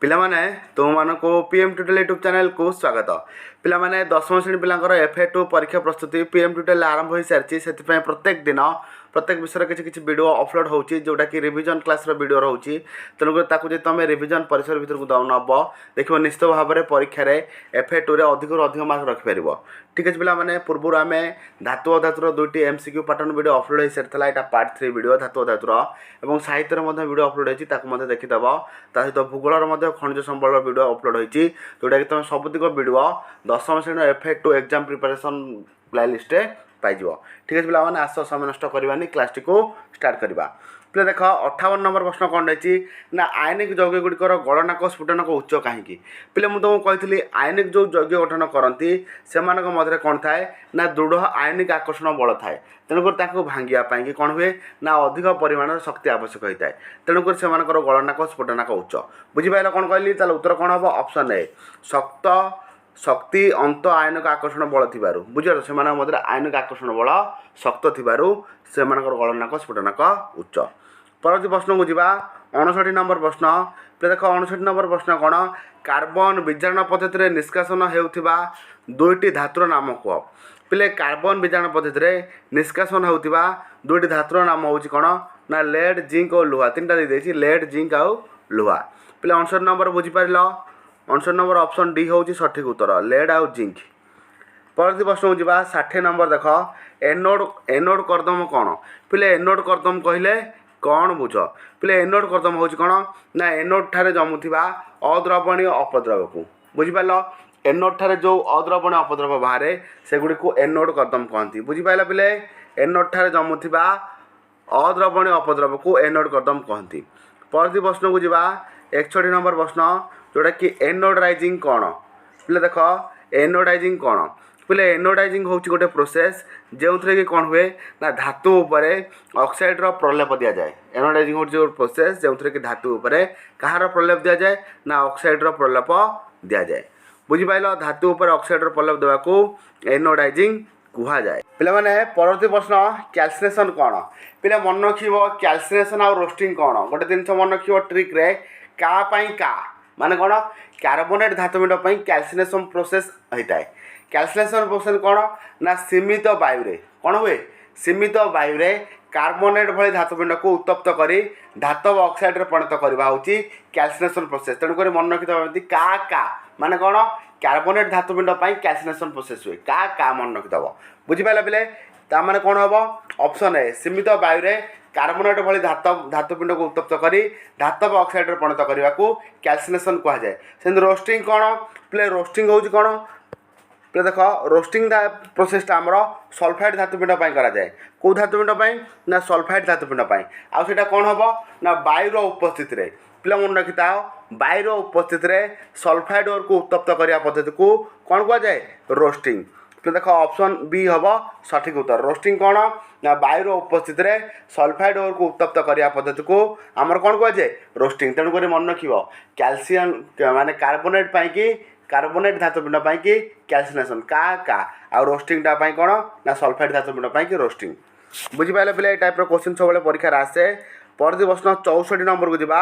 पिलामाने तुमको PM tutorial YouTube channel को स्वागत। पिलामाने 10वीं श्रेणी पिलांकर FA2 परीक्षा प्रस्तुति पीएम ट्यूटोरियल आरंभ हो सारी से प्रत्येक दिन प्रत्येक विषय किसी वीडियो अपलोड होची जोटा कि रिविजन क्लास वीडियो रोचे। तेणुक जो तुम रिविजन परिसर भर को नब देख निश्चित भाव में परीक्षा FA2 अधिक अधिक मार्क रखिपर। ठीक है पिला माने पूर्व आम धातु अधातुर दुईटी MCQ पैटर्न वीडियो अपलोड हो सारी यहाँ पार्ट 3 वीडियो धातु अधातुर और साहित्य वीडियो अपलोड होती देखीदेव। सहित भूगोल खनिज संबल वीडियो अपलोड होती जोटा कि तुम सबुतिक वीडियो 10वीं श्रेणी FA2 exam preparation playlist pies. ठीक है पिला आस समय नष्ट करवानी क्लास टी को स्टार्ट करवा। पे देख 58 नंबर प्रश्न कौन रही ना आयनिक यौगिक गुड़िकर गणनाक स्फुटनक उच्च कहीं पे मुझे कही आयनिक जो यौगिक गठन करती से मध्य कौन थाए ना दृढ़ आयनिक आकर्षण बल थाए। तेणुक भांगापी कि कौन हुए ना अधिक परिमाण शक्ति आवश्यक होता है। तेणुक से गणनाक स्फुटनक उच्च बुझीपाल कौन कहली उत्तर कौन हम ऑप्शन ए शक्त शक्ति अंत आयनिक आकर्षण बल थी बुझ से मध्य आयनिक आकर्षण बल शक्त थी से गणनाक स्फुटनक उच्च। परवर्ती प्रश्न को जीवा 59 नंबर प्रश्न पे देख 59 नंबर प्रश्न कौन कार्बन विजारण पद्धति निष्कासन होउथिबा दुईटी धातुर नाम कह। पे कार्बन विजारण पद्धति निष्कासन होउथिबा दुईटी धातुर नाम हूँ कौन ना लेड जिंक और लुहा तीन टा लेड जिंक आउ लुहा। पे 59 नंबर बुझीपार 59 नंबर ऑप्शन डी हूँ सठिक उत्तर लेड आउ जिंक। परवर्ती प्रश्न को जीवा 60 नंबर देख एनोड एनोड करदम कौन पे एनोड करदम कहले कौन बुझ पे एनोड करदम हूँ कौन ना एनोड ठारे जमुवा अद्रवणीय अपद्रव को बुझीपाल एनोड ठारे जो अद्रवणीय अपद्रव बाहर सेगुड़ी को एनोड करदम कहती बुझीपाल पे एनोड ठारे जमुवा अद्रवणीय अपद्रव को एनोड करदम कहती। परवर्ती प्रश्न को जीवा 61 नंबर प्रश्न जोटा कि एनोडाइजिंग कौन पे देख एनोडाइजिंग कौन पे एनोडाइजिंग हूँ गोटे प्रोसेस जो थे कि कौन हुए ना धातु उपर ऑक्साइड प्रलेप दि जाए। एनोडाइजिंग हूँ गोटे प्रोसेस जो थे कि धातु उपर कहार प्रलेप दि जाए ना ऑक्साइड प्रलेप दि जाए बुझीपाल धातु उपर ऑक्साइड प्रलेप देवाको एनोडाइजिंग कह जाए। पे परवर्ती प्रश्न कैल्सिनेशन कौन पे मन रखिब कैल्सिनेशन आउ रोस्टिंग कौन गोटे जिन मन रखिब ट्रिक रे का माने कौन कार्बोनेट धातुपिंड कैल्सिनेशन प्रोसेस होता है। कैल्सिनेशन प्रोसेस कौन ना सीमित वायु कौन हुए सीमित वायु कार्बोनेट भली धातुपिंड को उत्तप्त कर धातव ऑक्साइड परिणत करवा हूँ कैल्सिनेशन प्रोसेस। तेणुक मन रखिद का माने कौन कार्बोनेट धातुपिंड कैल्सिनेशन प्रोसेस हुए का मन रखिदब बुझीपाल पे ताने कौन हम ऑप्शन ए सीमित वायु कार्बोनेट भली धातुपिंड को उत्तप्त कर धातव ऑक्साइड परिणत करने को कैल्सिनेशन कह जाए। से रोस्टिंग कौन पे रोस्टिंग हूँ कौन पे देख रोस्टिंग प्रोसेसटा आमर सल्फाइड धातुपिंड कराए कौ धातुपिंड ना सल्फाइड धातुपिंड आउटा कौन हम ना वायुर उपस्थित पे मन रखी था वायुर उपस्थित सल्फाइड ओर को उत्तप्त करने पद्धति को कौन कह जाए रोस्टिंग। पे देख ऑप्शन बी हम सठिक उत्तर रोस्टिंग कौन ना वायुर उपस्थित सल्फाइड ओर को उत्तप्त करने पद्धति को आमर कौन कह जाए रोस्टिंग। तेणुक मन रख कैल्सियम माने कार्बोनेट कि कार्बोनेट धातुपिंड कि कैल्सिनेशन का आ रोस्टिंग टाइम कौन ना सल्फाइड धातुपिंड कि रोस्टिंग बुझीपाल पे टाइप क्वेश्चन सब परीक्षा आसे। परवर्ती प्रश्न 64 नंबर को जीवा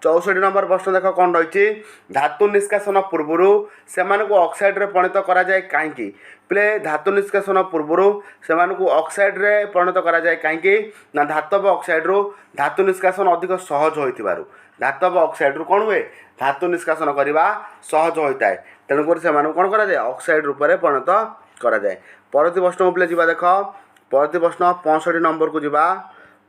64 नंबर प्रश्न देख कौन रही धातु निष्कासन पूर्व से ऑक्साइड परिणत कराए कहीं पे धातु निष्कासन पूर्व से ऑक्साइड परिणत कराए कहीं ना धातव ऑक्साइड धातु निष्कासन अधिक सहज हो धातव ऑक्साइड कौन हुए धातु निष्कासन करने सहज होता है। तेणुक से कौन कराए ऑक्साइड रूप में परिणत कराए। परवर्ती प्रश्न पे जीवा देख परवर्ती प्रश्न 65 नंबर को जीवा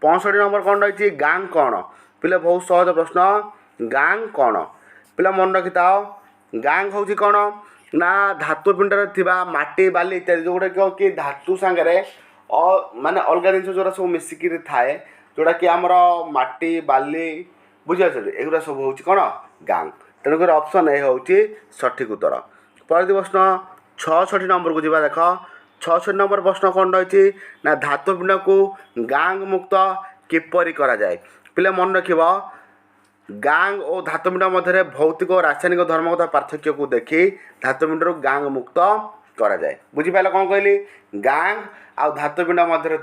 65 नंबर कौन रही गांग कौन पे बहुत सहज प्रश्न गांग कौन पे मन रखी था गांग हूँ कौन ना धातुपिंड माटी बाली इत्यादि जो गुड़ा कि धातु सांगे माने अलग जिन जो सब मिसिक थाए जोटा कि आमर माटी बाली बुझे एगुरा सब हूँ कौन गांग। तेणुक ऑप्शन ए हूँ सठिक उत्तर। परवर्ती प्रश्न 66 नंबर को जीवा देख 66 नंबर प्रश्न कौन रही ना धातुपिंड को गांग मुक्त किपरि करा जाए पे मन रखिब गांग और धातुपिंड मध्य भौतिक और रासायनिक धर्मगत पार्थक्य को देखी धातुपिंड गांग मुक्त करा जाए बुझीपाल कौन कहली गांग आ धातुपिंड मध्य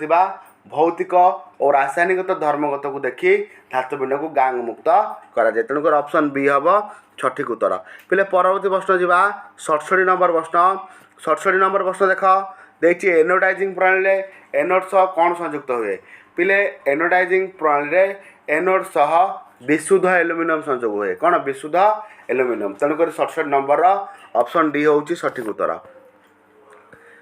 भौतिक और रासायनिक धर्मगत को देखी धातुपिंड को गांग मुक्त कराए। तेणुकर ऑप्शन बी हम सठिक उत्तर। पिले परवर्ती प्रश्न जावा 67 नंबर प्रश्न। 67 नंबर प्रश्न देख देखिए एनोडाइजिंग प्रणाली एनोड सह कौन संयुक्त हुए। पिले एनोडाइजिंग प्रणाली एनोड सह विशुद्ध एल्युमिनियम संयोग हुए। कौन विशुद्ध एल्युमिनियम। तेणुकर 67 नंबर ऑप्शन डी हूँ सठिक उत्तर।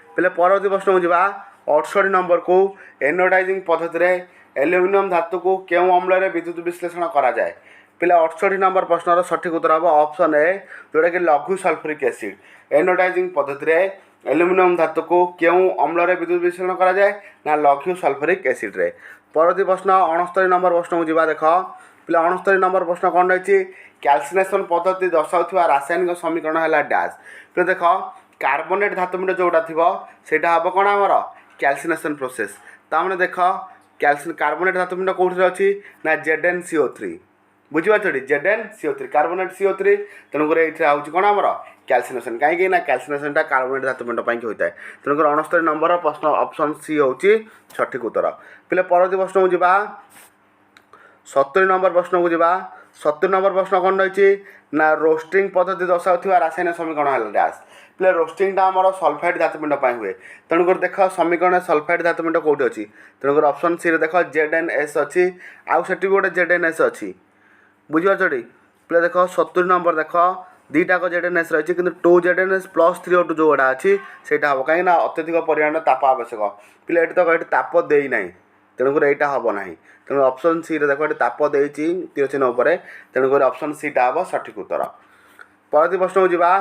पिले परवर्ती प्रश्न को जावा 68 नंबर को एनोडाइजिंग पद्धति रे एल्युमिनियम धातु को केउं अम्ल रे विद्युत विश्लेषण करा जाए। पिला 68 नंबर प्रश्नर सठिक उत्तर हम ऑप्शन ए जोटा कि लघु सल्फ्यूरिक एसिड। एनोडाइजिंग पद्धति रे एल्युमिनियम धातु को केउं अम्ल रे विद्युत विश्लेषण करा जाए ना लघु सल्फ्यूरिक एसिड रे। परवर्ती प्रश्न 69 नंबर प्रश्न को जावा देख पिला 69 नंबर प्रश्न कौन रही कैल्सिनेशन पद्धति दर्शाउथिबा रासायनिक समीकरण है डैश। फिर देख कार्बोनेट धातुपिंड जोटा थी सेटा हम कौन आमर कैल्सिनेशन प्रोसेस। तामने देख कार्बोनेट धातुपिंड कौटी अच्छी ना ZnCO3 बुझीपार ZnCO3 कार्बोनेट CO3 तेणुक ये हूँ कौन आमर कैल्सिनेशन कहीं कैल्सिनेशनटा कार्बोनेट धातुपिंड होता है। तेणुक 69 नंबर प्रश्न ऑप्शन सी हूँ सठिक उत्तर। पिले परवर्ती प्रश्न को जावा 70 नंबर प्रश्न को जावा। 70 नंबर प्रश्न कौन रही ना रोस्टिंग पद्धति दर्शाउथिबा रासायनिक समीकरण है डैश। पिले रोस्टिंगटा आमर सल्फाइड धातुपिंड हुए। तेणुकर देख समीकरण सल्फाइड धातुपिंड कौटी अच्छी। तेणुकर ऑप्शन सी देख ZnS अच्छी आउ से गोटे ZnS अच्छी बुझीपार। पिले देख 70 नंबर देख दुईटाक ZnS रही कि 2 ZnS + 3O2 जो गुड़ा अच्छी से हम कहीं अत्यधिक परिमाण ताप आवश्यक। पिले ये तो ये ताप देना तेणुकर यहाँ हम ना। तेणु ऑप्शन सी देख ये ताप देती तीर चिन्ह उपर। तेणुकर ऑप्शन सीटा हम सठिक उत्तर। परवर्ती प्रश्न को जावा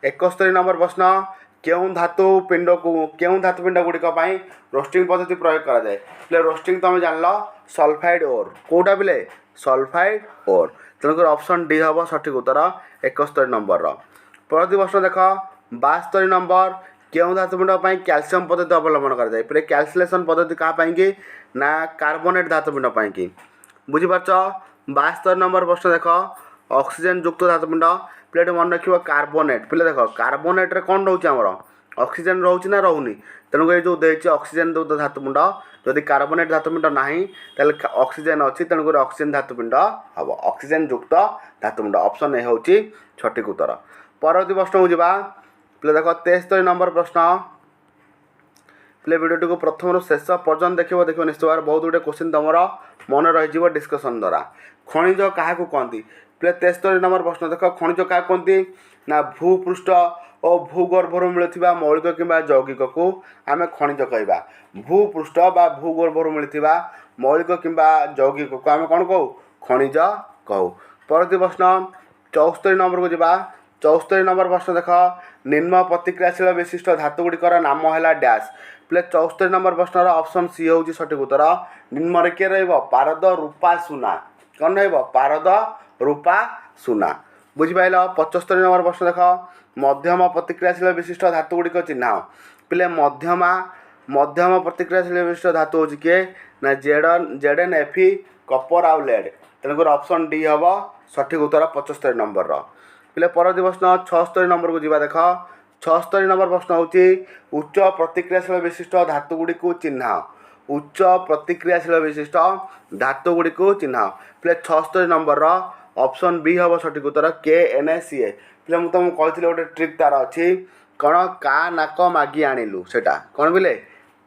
71 नंबर प्रश्न केउं धातुपिंड गुड़िक रोस्टिंग पद्धति प्रयोग करा जाए। पिले रोस्टिंग तुम जान सल्फाइड ओर कौटा पिले सल्फाइड ओर। तेणुकर ऑप्शन डी हम सठिक उत्तर 71 नंबर। परवर्ती प्रश्न देख 72 नंबर केउं धातुपिंड कैल्शियम पद्धति अवलंबन करा जाए। फिर कैल्कुलेशन पद्धति क्या कि ना कार्बोनेट धातुपिंड की बुझीपार। 72 नंबर प्रश्न देख ऑक्सीजन युक्त धातुपिंड प्लेट मन रख कार्बोनेट। पिले देख कार्बोनेट रे कौन रोचे आमर ऑक्सीजन रोचे ना रोनी। तेणुक ये जो देती ऑक्सीजन युक्त धातुपिंड जदि कार्बोनेट धातुपिंड ना तेल ऑक्सीजन अच्छी तेणुक ऑक्सीजन धातुपिंड हम ऑक्सीजन युक्त धातुपिंड ऑप्शन ए हूँ सठिक उत्तर। परवर्ती प्रश्न को जावा पिले देख 73 नंबर प्रश्न। पिले भिडियो को प्रथम शेष पर्यटन देखिए निश्चित भाव बहुत गुटे क्वेश्चन तुम मन रही डिस्कसन द्वारा। खनिज क्या कहती। पिले 73 नंबर प्रश्न देख खनिज क्या कहती ना भूपृष्ठ और भूगर्भर मिलुवा मौलिक किंबा यौगिक को आम खनिज कहवा। भूपृष्ठ बा भूगर्भर मिलुवा मौलिक किंबा यौगिक को आम कौन कहू खनिज कहू। परवर्ती प्रश्न 74 नंबर को जावा। 74 नंबर प्रश्न देख निम्न प्रतिक्रियाशील विशिष्ट धातुगुड़िकर नाम है डैश। प्ले 74 नंबर प्रश्न ऑप्शन सी हूँ सठिक उत्तर। निम्न किए रद रूपा सुना कौन रद रूपा सुना बुझिपाल। 75 नंबर प्रश्न देख मध्यम प्रतिक्रियाशील विशिष्ट धातुगुड़िक चिन्ह। पिले मध्यम प्रतिक्रियाशील विशिष्ट धातु हूँ किए ना ZnFe कपर आउ लेड। तेणुक ऑप्शन डी हम सठिक उत्तर 75 नंबर। पिले परवर्ती प्रश्न 76 नंबर को जावा देख 76 नंबर प्रश्न हूँ उच्च प्रतिक्रियाशील विशिष्ट धातुगुड़िक चिन्ह। उच्च प्रतिक्रियाशील विशिष्ट धातुगुड़िक चिन्ह। पिले 76 नंबर ऑप्शन बी हम सठिक उत्तर KNaCl। पिले मुझे तुमको कही गोटे ट्रिक तार अच्छी कौन का नाक मागी आणिलु सेटा कौन बिले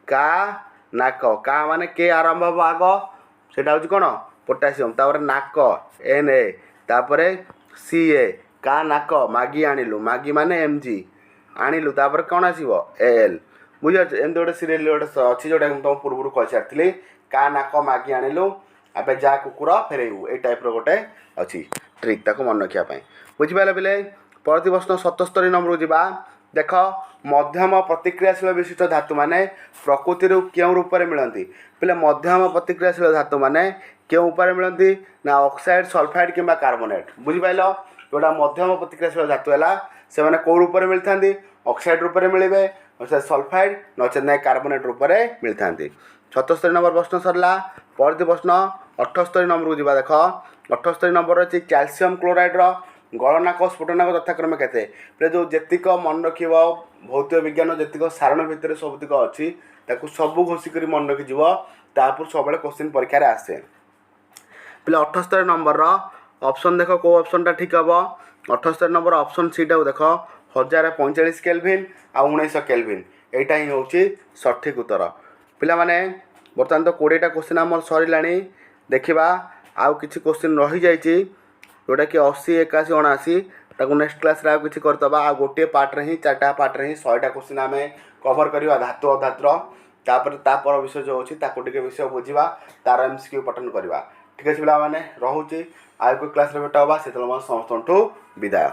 का नाक का माने के आरंभ हम आग सेटा हूँ कौन पोटासियम तापर नाक Na तापर Ca का नाक मागी आणिलु मागी माने Mg आणिलु तापर कौन आसो Al बुझे एमती गोटे सीरियल गोटे अच्छी जोटा तुम पूर्व कही सारी का नाक मागी आणिलु आबे जा कुकुर फेरेबू ये टाइप गोटे अच्छी ट्रिक ताको मन रखापी बुझिपारे पिले। परवर्ती प्रश्न 77 नंबर को जावा देख मध्यम प्रतिक्रियाशील विशिष्ट धातु माने प्रकृति क्यों रूप में मिलती। पिले मध्यम प्रतिक्रियाशील धातु माने क्यों उपर मिलती ना ऑक्साइड सल्फाइड किंबा कार्बोनेट बुझिपाल। जोटा मध्यम प्रतिक्रियाशील धातु है से कौ रूप में मिलता ऑक्साइड रूप में मिले सल्फाइड नचेत ना कार्बोनेट रूप में मिलता। 77 नंबर प्रश्न सरला। परवर्ती प्रश्न 78 नंबर को जावा देख 78 नंबर अच्छी कैल्शियम क्लोराइड गलनाक स्फुटनाक यथाक्रम के जो जेतिक मन रख भौतिक विज्ञान जेतिक सारण भितर सबुतिक अच्छी सबू घोषिक मन रखिज तापुर सब क्वेश्चन परीक्षा रे आसे पिला 78 नंबर ऑप्शन देख को ऑप्शन टा ठीक हम 78 नंबर ऑप्शन सी टा देख 1045 केल्विन आ 1900 केल्विन एटा ही होची सठिक उत्तर पिला माने बर्तमान तो 20टा क्वेश्चन आम सरिलाणी देखा आउ किसी क्वेश्चन रही जाइए जोटा कि 80 81 79 ताकू नेक्स्ट क्लास रे आउ किसी करतबा आ गोटे पार्ट रे ही 4टा पार्ट रे ही 100टा क्वेश्चन आम कवर करवा धातु अधातुर तापर विषय जो अच्छी ताको टिके विषय बुझा तार MCQ पठन करवा ठीक है पिला माने रहुची आउ को क्लास रे भेट हवा से समस्त विदाय।